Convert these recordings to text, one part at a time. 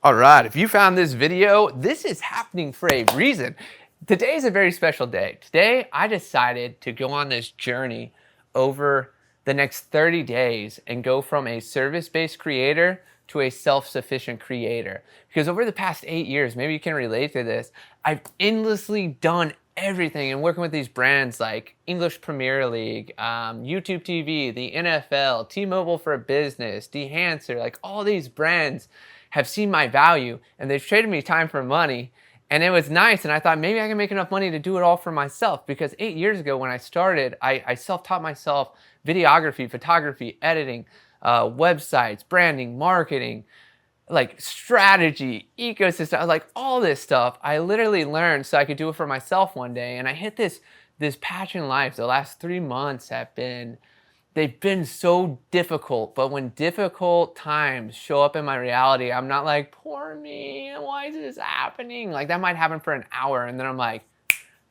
All right, if you found this video, this is happening for a reason. Today is a very special day. Today, I decided to go on this journey over the next 30 days and go from a service-based creator to a self-sufficient creator. Because over the past 8 years, maybe you can relate to this, I've endlessly done everything and working with these brands like English Premier League, YouTube TV, the NFL, T-Mobile for Business, Dehancer, like all these brands have seen my value and they've traded me time for money. And it was nice. And I thought maybe I can make enough money to do it all for myself. Because 8 years ago when I started, I self-taught myself videography, photography, editing, websites, branding, marketing, like strategy, ecosystem, like all this stuff. I literally learned so I could do it for myself one day. And I hit this patch in life. The last 3 months they've been so difficult, but when difficult times show up in my reality, I'm not like, poor me, why is this happening? Like that might happen for an hour and then I'm like,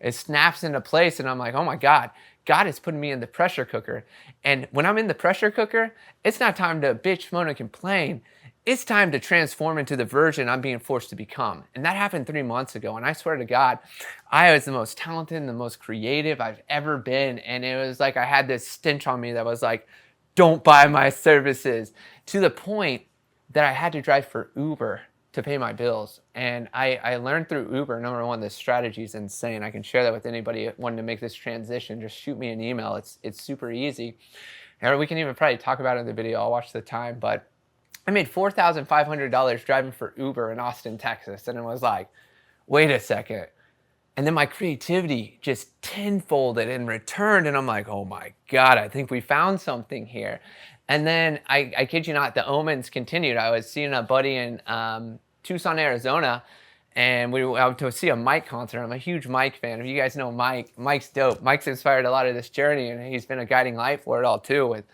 it snaps into place and I'm like, oh my God, God is putting me in the pressure cooker. And when I'm in the pressure cooker, it's not time to bitch, moan, and complain. It's time to transform into the version I'm being forced to become. And that happened 3 months ago. And I swear to God, I was the most talented and the most creative I've ever been. And it was like I had this stench on me that was like, don't buy my services, to the point that I had to drive for Uber to pay my bills. And I learned through Uber, number one, this strategy is insane. I can share that with anybody wanting to make this transition. Just shoot me an email. It's super easy. Or we can even probably talk about it in the video. I'll watch the time. But I made $4,500 driving for Uber in Austin, Texas. And it was like, wait a second. And then my creativity just tenfolded and returned. And I'm like, oh my God, I think we found something here. And then I kid you not, the omens continued. I was seeing a buddy in Tucson, Arizona, and we went to see a Mike concert. I'm a huge Mike fan. If you guys know Mike, Mike's dope. Mike's inspired a lot of this journey, and he's been a guiding light for it all too with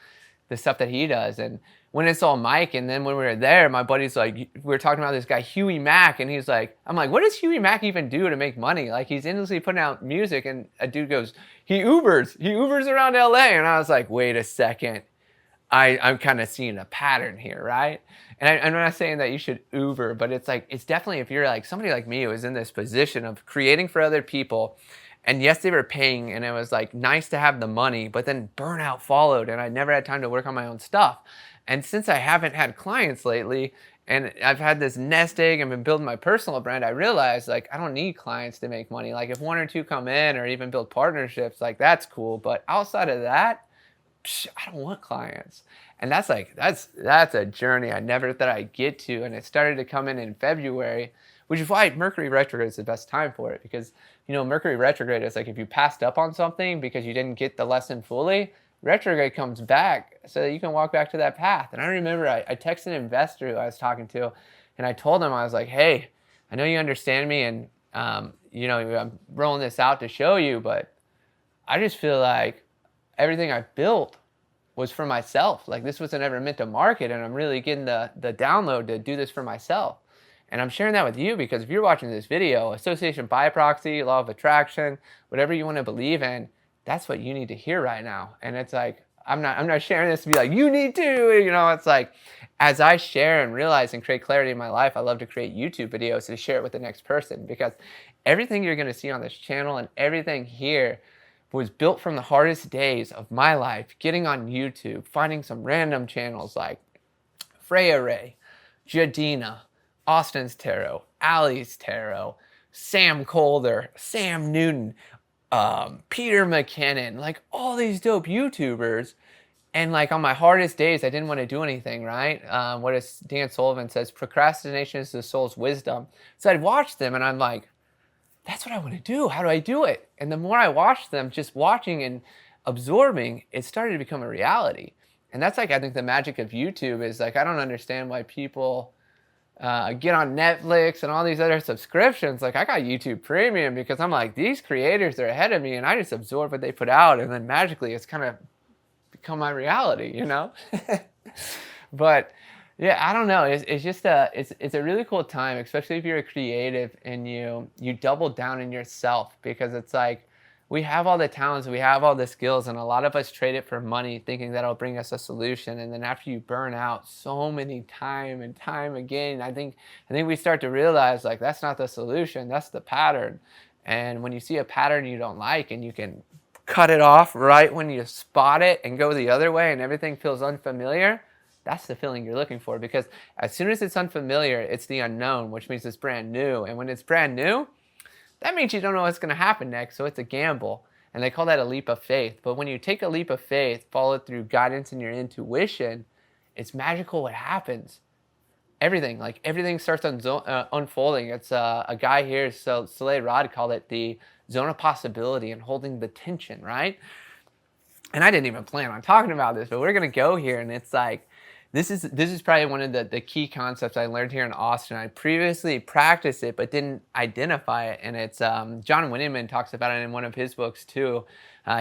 the stuff that he does. And when it's all Mike, and then when we were there, my buddy's like, we were talking about this guy, Huey Mack, and he's like, I'm like, what does Huey Mack even do to make money? Like, he's endlessly putting out music, and a dude goes, he Ubers around LA. And I was like, wait a second. I'm kind of seeing a pattern here, right? And I'm not saying that you should Uber, but it's like, it's definitely, if you're like somebody like me who was in this position of creating for other people, and yes, they were paying, and it was like nice to have the money, but then burnout followed, and I never had time to work on my own stuff. And since I haven't had clients lately, and I've had this nest egg and been building my personal brand, I realized like I don't need clients to make money. Like if one or two come in or even build partnerships, like that's cool. But outside of that, I don't want clients. And that's a journey I never thought I'd get to. And it started to come in February, which is why Mercury retrograde is the best time for it. Because, you know, Mercury retrograde is like if you passed up on something because you didn't get the lesson fully, retrograde comes back so that you can walk back to that path. And I remember I texted an investor who I was talking to, and I told him, I was like, hey, I know you understand me, and you know, I'm rolling this out to show you, but I just feel like everything I built was for myself. Like this wasn't ever meant to market, and I'm really getting the download to do this for myself. And I'm sharing that with you because if you're watching this video, association by proxy, law of attraction, whatever you want to believe in, that's what you need to hear right now. And it's like, I'm not sharing this to be like, you need to, you know, it's like, as I share and realize and create clarity in my life, I love to create YouTube videos to share it with the next person, because everything you're going to see on this channel and everything here was built from the hardest days of my life, getting on YouTube, finding some random channels like Freya Ray, Jadina, Austin's Tarot, Allie's Tarot, Sam Colder, Sam Newton, Peter McKinnon, like all these dope YouTubers. And like on my hardest days, I didn't want to do anything, right? What is Dan Sullivan says, procrastination is the soul's wisdom. So I'd watch them and I'm like, that's what I want to do. How do I do it? And the more I watched them, just watching and absorbing, it started to become a reality. And that's like, I think the magic of YouTube is like, I don't understand why people get on Netflix and all these other subscriptions. Like I got YouTube Premium because I'm like, these creators are ahead of me, and I just absorb what they put out, and then magically it's kind of become my reality, you know? But yeah, I don't know. It's just it's a really cool time, especially if you're a creative and you double down in yourself, because it's like We have all the talents, we have all the skills, and a lot of us trade it for money thinking that'll bring us a solution. And then after you burn out so many time and time again, I think we start to realize like that's not the solution, that's the pattern. And when you see a pattern you don't like and you can cut it off right when you spot it and go the other way and everything feels unfamiliar, that's the feeling you're looking for. Because as soon as it's unfamiliar, it's the unknown, which means it's brand new. And when it's brand new, that means you don't know what's going to happen next, so it's a gamble. And they call that a leap of faith. But when you take a leap of faith, followed through guidance and your intuition, it's magical what happens. Everything starts unfolding. It's a guy here, Soleil Rod, called it the zone of possibility and holding the tension, right? And I didn't even plan on talking about this, but we're going to go here, and it's like, this is probably one of the key concepts I learned here in Austin. I previously practiced it, but didn't identify it. And it's, John Winneman talks about it in one of his books too.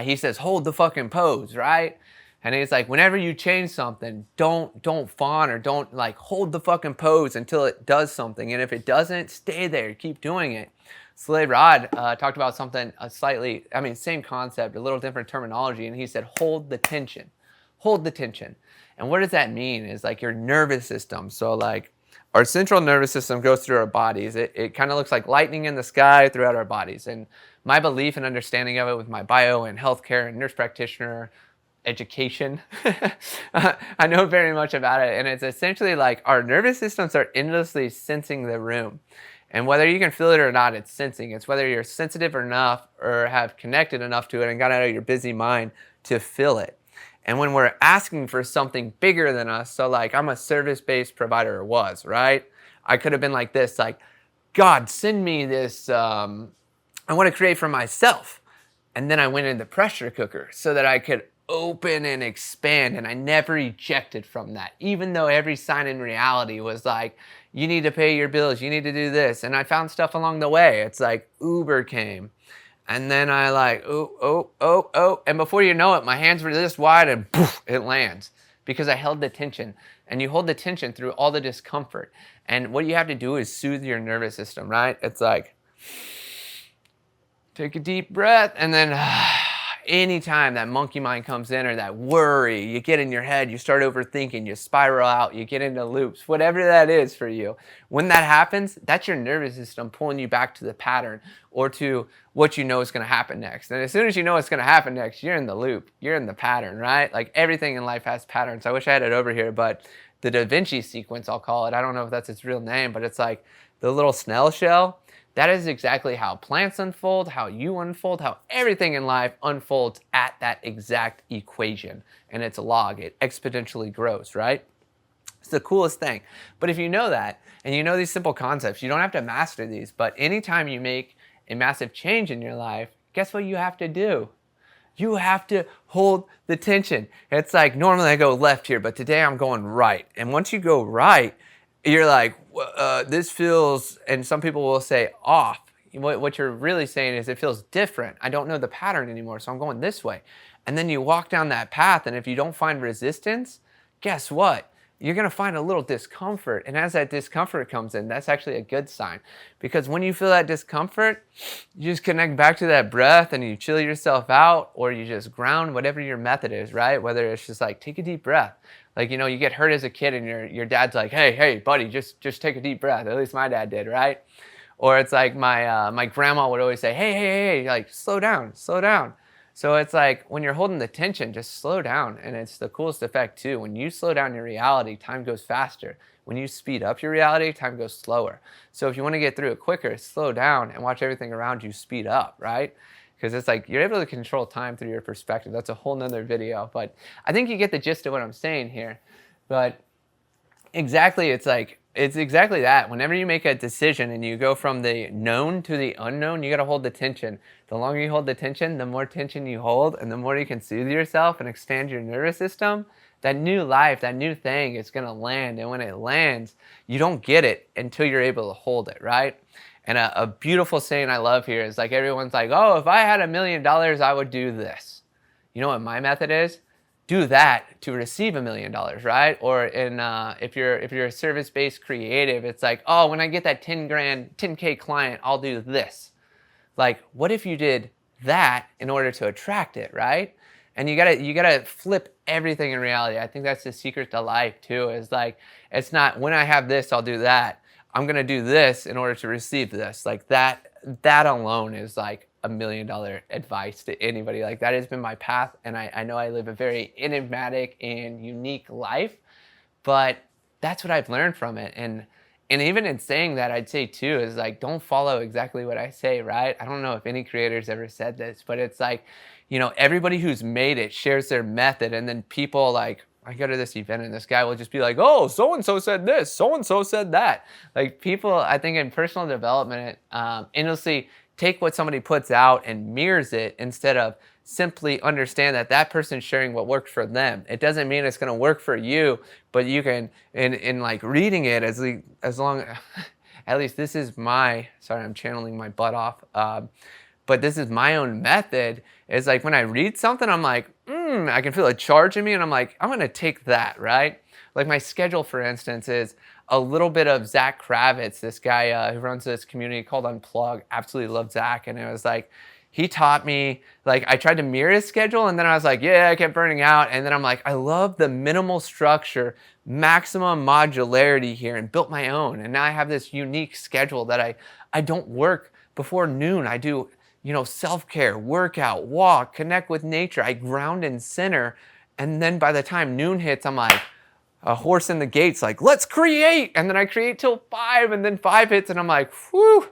He says, hold the fucking pose, right? And it's like, whenever you change something, don't fawn or don't like hold the fucking pose until it does something. And if it doesn't, stay there, keep doing it. Soleil Rod talked about something same concept, a little different terminology. And he said, hold the tension, hold the tension. And what does that mean? Is like your nervous system. So like our central nervous system goes through our bodies. It kind of looks like lightning in the sky throughout our bodies. And my belief and understanding of it with my bio and healthcare and nurse practitioner education, I know very much about it. And it's essentially like our nervous systems are endlessly sensing the room. And whether you can feel it or not, it's sensing. It's whether you're sensitive enough or have connected enough to it and got out of your busy mind to feel it. And when we're asking for something bigger than us, so like I'm a service-based provider, or was, right? I could have been like this, like, God, send me this, I want to create for myself. And then I went in the pressure cooker so that I could open and expand, and I never ejected from that, even though every sign in reality was like, you need to pay your bills, you need to do this. And I found stuff along the way. It's like Uber came. And then I like, oh. And before you know it, my hands were this wide and poof, it lands. Because I held the tension. And you hold the tension through all the discomfort. And what you have to do is soothe your nervous system, right? It's like, take a deep breath. And then anytime that monkey mind comes in or that worry, you get in your head, you start overthinking, you spiral out, you get into loops, whatever that is for you. When that happens, that's your nervous system pulling you back to the pattern or to what you know is going to happen next. And as soon as you know what's going to happen next, you're in the loop, you're in the pattern, right? Like everything in life has patterns. I wish I had it over here, but the Da Vinci sequence, I'll call it. I don't know if that's its real name, but it's like the little snail shell. That is exactly how plants unfold, how you unfold, how everything in life unfolds at that exact equation. And it's a log, it exponentially grows, right? It's the coolest thing. But if you know that, and you know these simple concepts, you don't have to master these, but anytime you make a massive change in your life, guess what you have to do? You have to hold the tension. It's like, normally I go left here, but today I'm going right. And once you go right, you're like, this feels, and some people will say off. What you're really saying is it feels different. I don't know the pattern anymore, so I'm going this way. And then you walk down that path, and if you don't find resistance, guess what? You're going to find a little discomfort. And as that discomfort comes in, that's actually a good sign. Because when you feel that discomfort, you just connect back to that breath and you chill yourself out, or you just ground, whatever your method is, right? Whether it's just like, take a deep breath. Like, you know, you get hurt as a kid and your dad's like, hey, buddy, just take a deep breath. At least my dad did, right? Or it's like my grandma would always say, hey, like, slow down. So it's like when you're holding the tension, just slow down. And it's the coolest effect too. When you slow down your reality, time goes faster. When you speed up your reality, time goes slower. So if you want to get through it quicker, slow down and watch everything around you speed up, right? Because it's like you're able to control time through your perspective. That's a whole nother video. But I think you get the gist of what I'm saying here. But exactly, it's exactly that. Whenever you make a decision and you go from the known to the unknown, you got to hold the tension. The longer you hold the tension, the more tension you hold, and the more you can soothe yourself and expand your nervous system, that new life, that new thing is going to land. And when it lands, you don't get it until you're able to hold it, right? And a beautiful saying I love here is like everyone's like, oh, if I had $1 million, I would do this. You know what my method is? Do that to receive $1 million, right? Or if you're a service-based creative, it's like, oh, when I get that 10K client, I'll do this. Like, what if you did that in order to attract it, right? And you gotta flip everything in reality. I think that's the secret to life too, is like, it's not when I have this, I'll do that. I'm gonna do this in order to receive this. Like that alone is like $1,000,000 advice to anybody. Like that has been my path. And I know I live a very enigmatic and unique life, but that's what I've learned from it. And even in saying that, I'd say too, is like, don't follow exactly what I say, right? I don't know if any creator's ever said this, but it's like, everybody who's made it shares their method. And then people like, I go to this event and this guy will just be like, oh, so-and-so said this, so-and-so said that. Like people, I think in personal development, endlessly take what somebody puts out and mirrors it instead of simply understand that that person's sharing what worked for them. It doesn't mean it's going to work for you, but you can, in like reading it as long, at least this is my, sorry, I'm channeling my butt off. But this is my own method. It's like when I read something, I'm like, I can feel a charge in me and I'm like, I'm going to take that, right? Like my schedule, for instance, is a little bit of Zach Kravitz, this guy who runs this community called Unplug. Absolutely love Zach. And it was like, he taught me, like I tried to mirror his schedule and then I was like, yeah, I kept burning out. And then I'm like, I love the minimal structure, maximum modularity here, and built my own. And now I have this unique schedule that I don't work before noon. I do, self-care, workout, walk, connect with nature. I ground and center. And then by the time noon hits, I'm like a horse in the gates, like, let's create. And then I create till 5, and then 5 hits and I'm like, whew,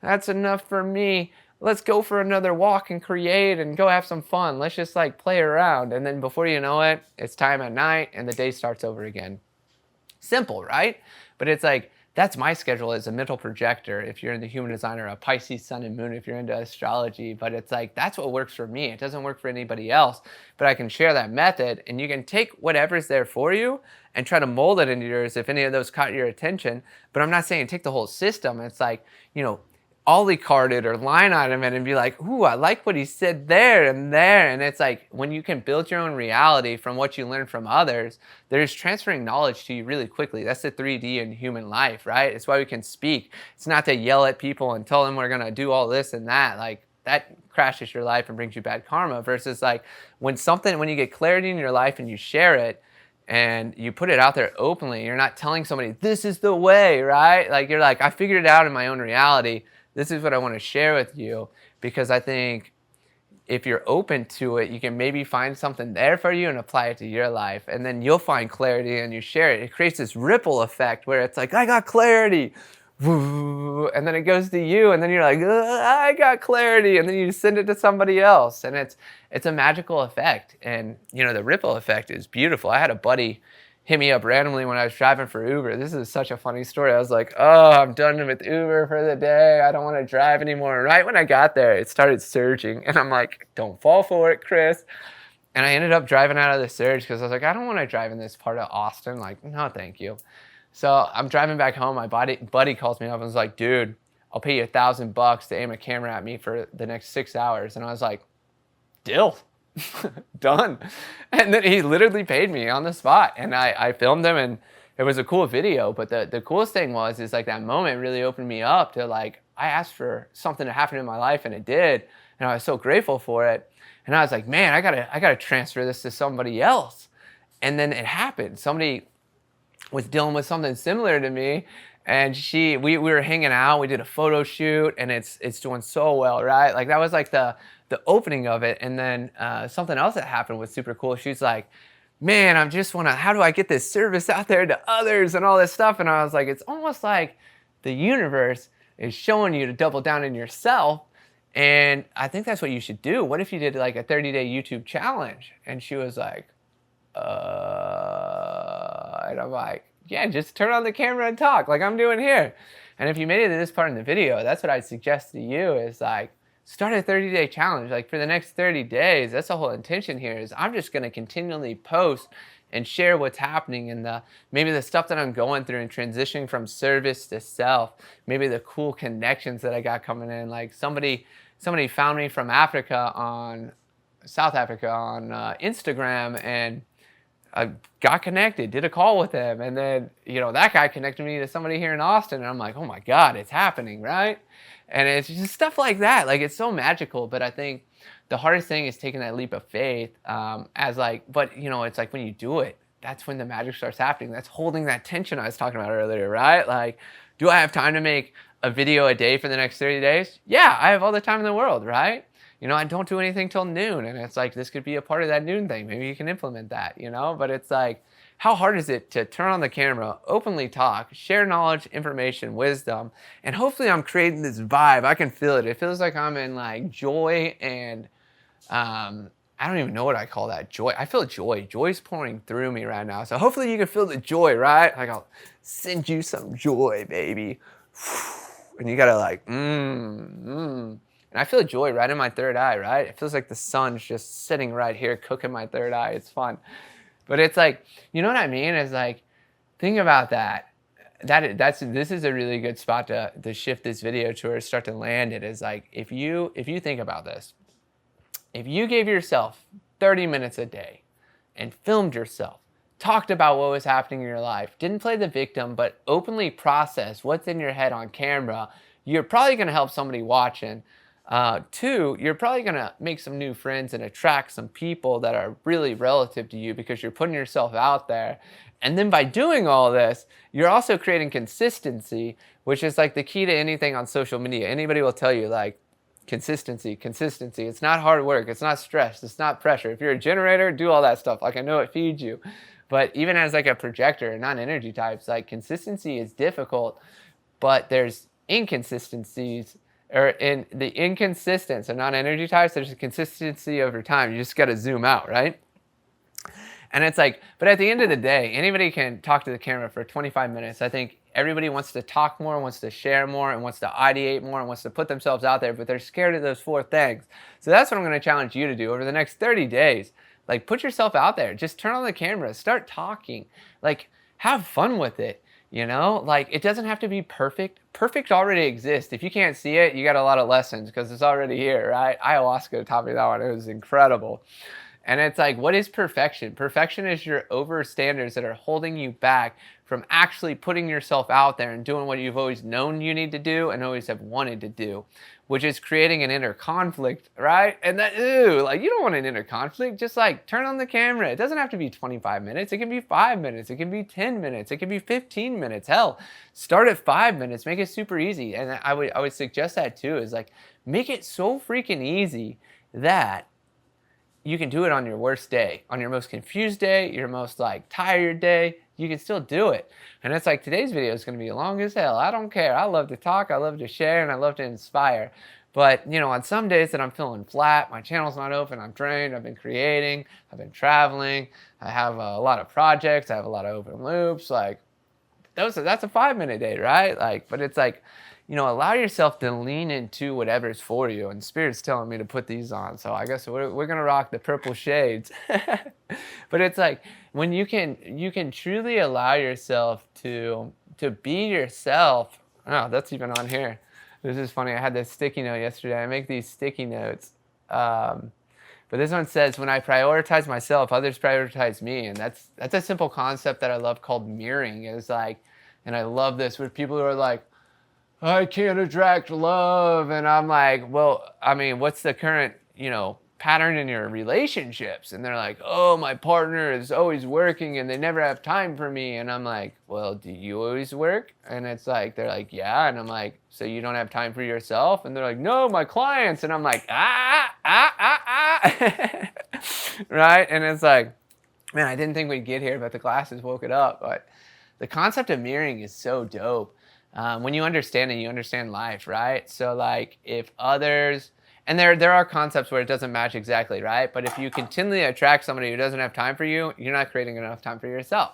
that's enough for me. Let's go for another walk and create and go have some fun. Let's just like play around. And then before you know it, it's time at night and the day starts over again. Simple, right? But it's like, that's my schedule as a mental projector. If you're in the human design, or a Pisces sun and moon, if you're into astrology, but it's like, that's what works for me. It doesn't work for anybody else, but I can share that method, and you can take whatever's there for you and try to mold it into yours if any of those caught your attention. But I'm not saying take the whole system. It's like, Ollie carded or line item it and be like, ooh, I like what he said there and there. And it's like, when you can build your own reality from what you learn from others, there's transferring knowledge to you really quickly. That's the 3D in human life, right? It's why we can speak. It's not to yell at people and tell them we're going to do all this and that. Like that crashes your life and brings you bad karma, versus like when you get clarity in your life and you share it, and you put it out there openly, you're not telling somebody, this is the way, right? Like you're like, I figured it out in my own reality. This is what I want to share with you, because I think if you're open to it, you can maybe find something there for you and apply it to your life. And then you'll find clarity and you share it. It creates this ripple effect where it's like, I got clarity. And then it goes to you, and then you're like, I got clarity. And then you send it to somebody else. And it's a magical effect. And, the ripple effect is beautiful. I had a buddy hit me up randomly when I was driving for Uber. This is such a funny story. I was like, oh, I'm done with Uber for the day. I don't want to drive anymore. And right when I got there, it started surging. And I'm like, don't fall for it, Chris. And I ended up driving out of the surge because I was like, I don't want to drive in this part of Austin. Like, no, thank you. So I'm driving back home. My buddy calls me up and was like, dude, I'll pay you $1,000 to aim a camera at me for the next 6 hours. And I was like, deal. Done. And then he literally paid me on the spot, and I filmed him, and it was a cool video. But the coolest thing is like that moment really opened me up to like, I asked for something to happen in my life and it did, and I was so grateful for it. And I was like, man, I gotta transfer this to somebody else. And then it happened. Somebody was dealing with something similar to me, and we were hanging out. We did a photo shoot, and it's doing so well, right? Like that was like the opening of it. And then something else that happened was super cool. She's like, man, how do I get this service out there to others and all this stuff? And I was like, it's almost like the universe is showing you to double down in yourself. And I think that's what you should do. What if you did like a 30-day YouTube challenge? And she was like, and I'm like, yeah, just turn on the camera and talk like I'm doing here. And if you made it to this part in the video, that's what I'd suggest to you, is like, start a 30-day challenge. Like for the next 30 days, that's the whole intention here, is I'm just going to continually post and share what's happening, and maybe the stuff that I'm going through and transitioning from service to self, maybe the cool connections that I got coming in. Like somebody found me from South Africa on Instagram, and I got connected, did a call with him, and then, that guy connected me to somebody here in Austin, and I'm like, oh my God, it's happening, right? And it's just stuff like that. Like, it's so magical, but I think the hardest thing is taking that leap of faith, but it's like when you do it, that's when the magic starts happening. That's holding that tension I was talking about earlier, right? Like, do I have time to make a video a day for the next 30 days? Yeah, I have all the time in the world, right? I don't do anything till noon, and it's like, this could be a part of that noon thing. Maybe you can implement that, but it's like, how hard is it to turn on the camera, openly talk, share knowledge, information, wisdom, and hopefully I'm creating this vibe. I can feel it. It feels like I'm in like joy and, I don't even know what I call that. Joy. I feel joy. Joy's pouring through me right now. So hopefully you can feel the joy, right? Like, I'll send you some joy, baby. And you gotta like, And I feel joy right in my third eye, right? It feels like the sun's just sitting right here cooking my third eye. It's fun. But it's like, you know what I mean? It's like, think about that. This is a really good spot to shift this video to or start to land it. Is like, if you think about this, if you gave yourself 30 minutes a day and filmed yourself, talked about what was happening in your life, didn't play the victim, but openly process what's in your head on camera, you're probably going to help somebody watching. 2, you're probably going to make some new friends and attract some people that are really relative to you because you're putting yourself out there. And then by doing all this, you're also creating consistency, which is like the key to anything on social media. Anybody will tell you, like, consistency. It's not hard work. It's not stress. It's not pressure. If you're a generator, do all that stuff. Like, I know it feeds you. But even as like a projector, non-energy types, like, consistency is difficult, but there's inconsistencies, or in the inconsistent, so non-energy types, there's a consistency over time. You just got to zoom out, right? And it's like, but at the end of the day, anybody can talk to the camera for 25 minutes. I think everybody wants to talk more, wants to share more, and wants to ideate more, and wants to put themselves out there, but they're scared of those 4 things. So that's what I'm going to challenge you to do over the next 30 days. Like, put yourself out there. Just turn on the camera. Start talking. Like, have fun with it. Like, it doesn't have to be perfect. Perfect already exists. If you can't see it, you got a lot of lessons because it's already here, right? Ayahuasca taught me that one. It was incredible. And it's like, what is perfection? Perfection is your over standards that are holding you back from actually putting yourself out there and doing what you've always known you need to do and always have wanted to do, which is creating an inner conflict, right? And that, you don't want an inner conflict. Just like, turn on the camera. It doesn't have to be 25 minutes. It can be 5 minutes. It can be 10 minutes. It can be 15 minutes. Hell, start at 5 minutes. Make it super easy. And I would suggest that too, is like, make it so freaking easy that you can do it on your worst day, on your most confused day, your most like tired day. You can still do it. And it's like, today's video is going to be long as hell. I don't care. I love to talk. I love to share, and I love to inspire. But, on some days that I'm feeling flat, my channel's not open, I'm drained, I've been creating, I've been traveling, I have a lot of projects, I have a lot of open loops, like, that's a 5-minute day, right? Like, but it's like, allow yourself to lean into whatever's for you. And Spirit's telling me to put these on, so I guess we're going to rock the purple shades. But it's like, when you can truly allow yourself to be yourself. Oh, that's even on here. This is funny. I had this sticky note yesterday. I make these sticky notes. But this one says, when I prioritize myself, others prioritize me. And that's a simple concept that I love called mirroring. It's like, and I love this with people who are like, I can't attract love. And I'm like, well, I mean, what's the current, pattern in your relationships? And they're like, oh, my partner is always working and they never have time for me. And I'm like, well, do you always work? And it's like, they're like, yeah. And I'm like, so you don't have time for yourself? And they're like, no, my clients. And I'm like, right? And it's like, man, I didn't think we'd get here, but the classes woke it up. But the concept of mirroring is so dope. When you understand it, you understand life, right? So like, if others, and there are concepts where it doesn't match exactly, right? But if you continually attract somebody who doesn't have time for you, you're not creating enough time for yourself.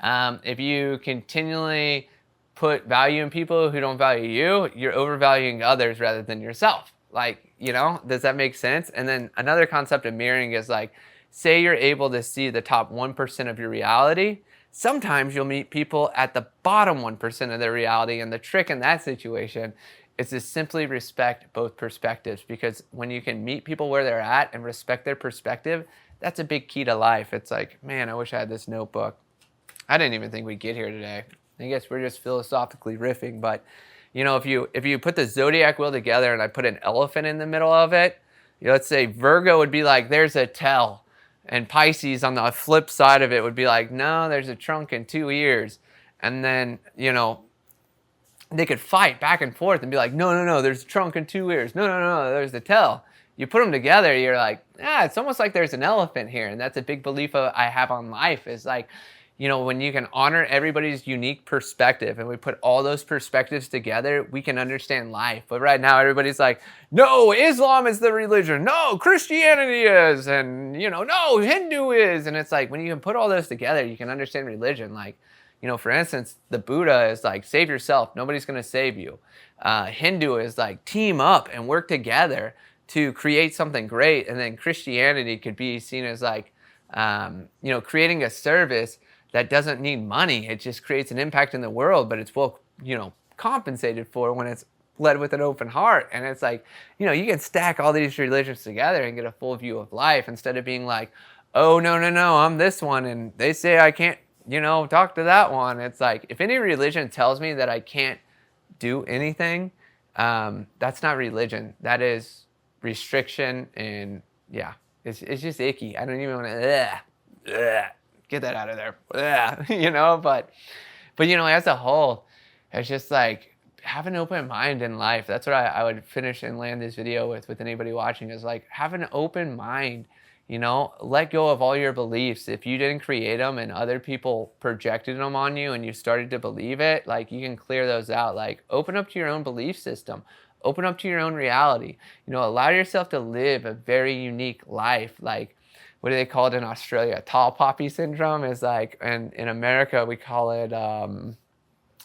If you continually put value in people who don't value you, you're overvaluing others rather than yourself. Like, does that make sense? And then another concept of mirroring is like, say you're able to see the top 1% of your reality. Sometimes you'll meet people at the bottom 1% of their reality, and the trick in that situation is to simply respect both perspectives, because when you can meet people where they're at and respect their perspective, that's a big key to life. It's like, man, I wish I had this notebook. I didn't even think we'd get here today. I guess we're just philosophically riffing, but if you put the zodiac wheel together and I put an elephant in the middle of it, let's say Virgo would be like, there's a tail, and Pisces on the flip side of it would be like, no, there's a trunk and 2 ears, and then they could fight back and forth and be like, no, there's a trunk and 2 ears, no, there's the tail. You put them together, you're like, it's almost like there's an elephant here, and that's a big belief I have on life is like, when you can honor everybody's unique perspective and we put all those perspectives together, we can understand life. But right now, everybody's like, no, Islam is the religion. No, Christianity is. And, no, Hindu is. And it's like, when you can put all those together, you can understand religion. Like, for instance, the Buddha is like, save yourself. Nobody's going to save you. Hindu is like, team up and work together to create something great. And then Christianity could be seen as like, creating a service that doesn't need money. It just creates an impact in the world, but it's well, compensated for when it's led with an open heart. And it's like, you can stack all these religions together and get a full view of life instead of being like, oh, no, I'm this one, and they say I can't, talk to that one. It's like, if any religion tells me that I can't do anything, that's not religion. That is restriction, and yeah, it's just icky. I don't even want to, get that out of there, but as a whole, it's just like, have an open mind in life. That's what I would finish and land this video with anybody watching, is like, have an open mind, let go of all your beliefs. If you didn't create them and other people projected them on you and you started to believe it, like, you can clear those out. Like, open up to your own belief system, open up to your own reality, allow yourself to live a very unique life. Like, what do they call it in Australia? Tall poppy syndrome is like, and in America we call it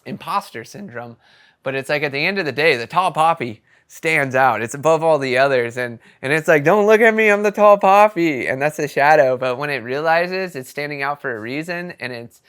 imposter syndrome. But it's like, at the end of the day, the tall poppy stands out. It's above all the others. And it's like, don't look at me, I'm the tall poppy. And that's the shadow. But when it realizes it's standing out for a reason, and it's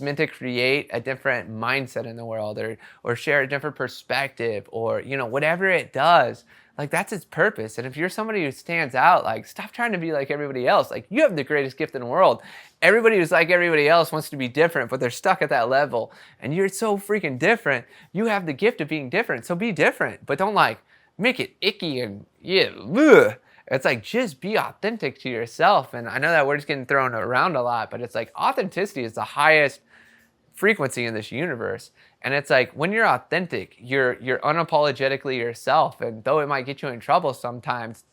meant to create a different mindset in the world, or share a different perspective, or, whatever it does, like, that's its purpose. And if you're somebody who stands out, like, stop trying to be like everybody else. Like, you have the greatest gift in the world. Everybody who's like everybody else wants to be different, but they're stuck at that level. And you're so freaking different. You have the gift of being different. So be different, but don't like make it icky and ugh. It's like, just be authentic to yourself. And I know that word's getting thrown around a lot, but it's like, authenticity is the highest frequency in this universe. And it's like, when you're authentic, you're unapologetically yourself. And though it might get you in trouble sometimes,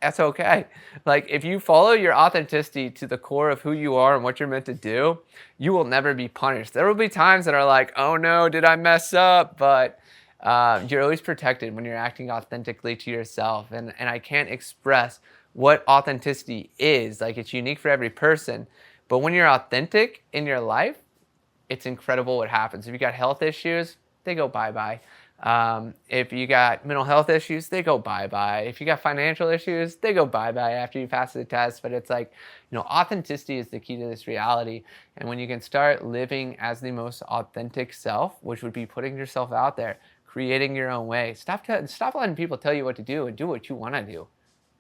that's okay. Like, if you follow your authenticity to the core of who you are and what you're meant to do, you will never be punished. There will be times that are like, oh no, did I mess up? But you're always protected when you're acting authentically to yourself. And I can't express what authenticity is. Like, it's unique for every person. But when you're authentic in your life, it's incredible what happens. If you got health issues, they go bye-bye. If you got mental health issues, they go bye-bye. If you got financial issues, they go bye-bye after you pass the test. But it's like, authenticity is the key to this reality. And when you can start living as the most authentic self, which would be putting yourself out there, creating your own way, stop letting people tell you what to do and do what you want to do.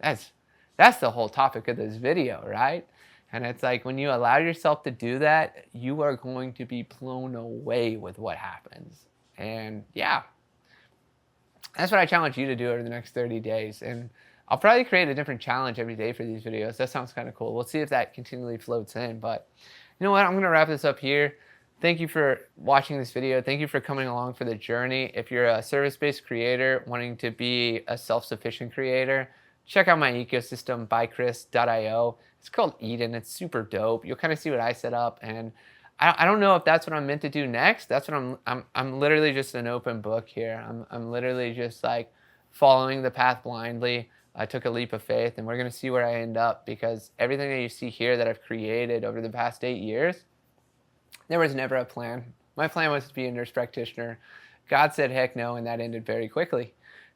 That's the whole topic of this video, right? And it's like, when you allow yourself to do that, you are going to be blown away with what happens. And yeah, that's what I challenge you to do over the next 30 days. And I'll probably create a different challenge every day for these videos. That sounds kind of cool. We'll see if that continually floats in. But you know what? I'm going to wrap this up here. Thank you for watching this video. Thank you for coming along for the journey. If you're a service-based creator wanting to be a self-sufficient creator, check out my ecosystem, byCHRIS.io. It's called Eden. It's super dope. You'll kind of see what I set up, and I don't know if that's what I'm meant to do next. That's what I'm literally just an open book here. I'm literally just like following the path blindly. I took a leap of faith, and we're gonna see where I end up, because everything that you see here that I've created over the past 8 years, there was never a plan. My plan was to be a nurse practitioner. God said heck no, and that ended very quickly.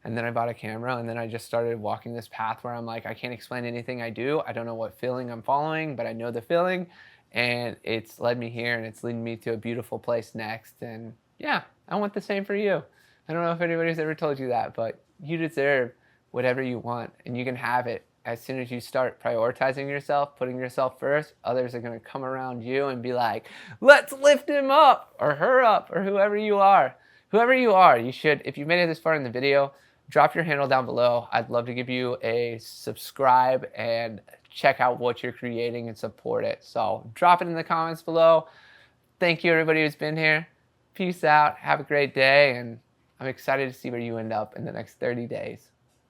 And then I bought a camera, and then I just started walking this path where I'm like, I can't explain anything I do. I don't know what feeling I'm following, but I know the feeling, and it's led me here, and it's leading me to a beautiful place next. And yeah, I want the same for you. I don't know if anybody's ever told you that, but you deserve whatever you want, and you can have it as soon as you start prioritizing yourself, putting yourself first, others are going to come around you and be like, let's lift him up or her up or whoever you are. Whoever you are, you should, if you made it this far in the video, drop your handle down below. I'd love to give you a subscribe and check out what you're creating and support it. So drop it in the comments below. Thank you, everybody who's been here. Peace out. Have a great day. And I'm excited to see where you end up in the next 30 days.